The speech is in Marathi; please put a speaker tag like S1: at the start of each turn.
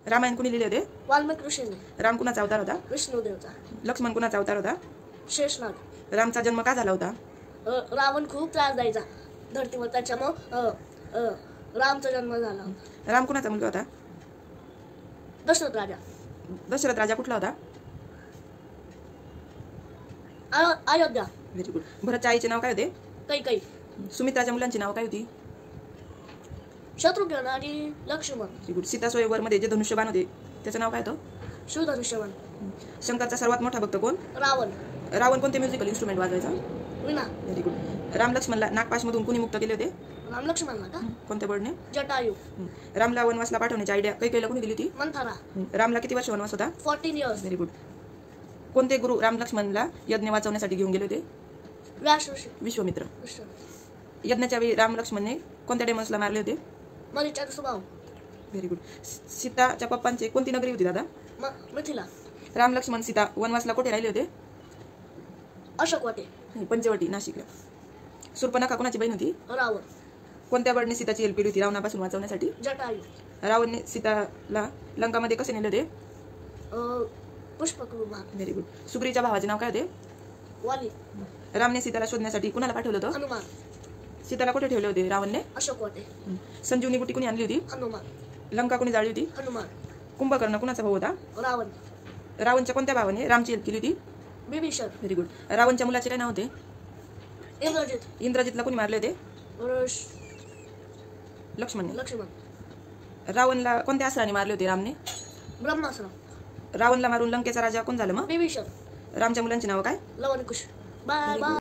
S1: रामायण कुणी लिहिले होते?
S2: वाल्मिकी ऋषींनी.
S1: राम कुणाचा अवतार होता?
S2: विष्णुदेवचा.
S1: लक्ष्मण कुणाचा अवतार होता?
S2: शेषनाग.
S1: रामचा जन्म का झाला होता?
S2: रावण खूप त्रास द्यायचा धरतीवर, त्याच्यामुळं रामचा जन्म झाला.
S1: राम कुणाचा मुलगा होता?
S2: दशरथ राजा.
S1: दशरथ राजा कुठला होता?
S2: अयोध्या.
S1: Very good. भरतच्या आईचे नाव काय होते?
S2: कैकेयी.
S1: सुमित्राच्या मुलांची नाव काय होती?
S2: शत्रुघ्न आणि लक्ष्मण.
S1: Very good. सीता स्वयंवर मध्ये जे धनुष्यबाण होते त्याचं नाव काय होतं?
S2: शिवधनुष्यबाण.
S1: शंकरचा सर्वात मोठा भक्त कोण?
S2: रावण.
S1: रावण कोणते म्युझिकल इन्स्ट्रुमेंट वाजवायचा?
S2: वीणा.
S1: Very good. राम लक्ष्मणला नागपाशमधून कुणी मुक्त केले होते?
S2: राम लक्ष्मणला का?
S1: कोणत्या बळने?
S2: जटायू.
S1: रामला वनवासला पाठवण्याची आयडिया कैकेयीला कुणी दिली होती?
S2: मंथरा.
S1: रामला किती वर्ष वनवास होता?
S2: 14 years.
S1: Very good. कोणते गुरु राम लक्ष्मणला यज्ञ वाचवण्यासाठी घेऊन गेले होते?
S2: व्यास ऋषी.
S1: विश्वामित्र. यज्ञाच्या वेळी राम लक्ष्मणने कोणत्या डेमन्सला मारले होते?
S2: मरीचाचा स्वभाव.
S1: Very good. सीताच्या पप्पांचे कोणती नगरी होती दादा?
S2: मिथिला.
S1: राम लक्ष्मण सीता वनवासला कुठे राहिले होते?
S2: अशोकवाटे.
S1: पंचवटी, नाशिकला. शूर्पणखा कोणाची बहीण होती?
S2: रावण.
S1: कोणत्या बळने सीताची हेल्प केली होती रावणापासून वाचवण्यासाठी?
S2: जटायू.
S1: रावणने सीताला लंकामध्ये कसे नेले होते?
S2: पुष्पक विमान.
S1: Very good. सुग्रीच्या भावाचे नाव काय होते?
S2: वाली.
S1: रामने सीताला शोधण्यासाठी कुणाला पाठवलं होतं?
S2: हनुमान.
S1: सीताला कुठे ठेवले होते रावणने?
S2: अशोकवाटे.
S1: संजीवनी बुटी कुणी आणली होती?
S2: हनुमान.
S1: लंका कुणी जाळली होती?
S2: हनुमान.
S1: कुंभकर्ण कुणाचा भाऊ होता?
S2: रावण.
S1: रावणच्या कोणत्या भावाने रामची हेल्प केली होती?
S2: बिभीषण.
S1: Very good. रावणच्या मुलाचे काय नाव होते?
S2: इंद्रजित.
S1: इंद्रजितला कुणी मारले होते? लक्ष्मणने.
S2: लक्ष्मण.
S1: रावणला कोणत्या अस्त्राने मारले होते रामने?
S2: ब्रह्मास्त्र.
S1: रावणला मारून लंकेचा राजा कोण झाला मग?
S2: बिभीषण.
S1: रामच्या मुलांची नाव काय?
S2: लवणकुश. Bye bye.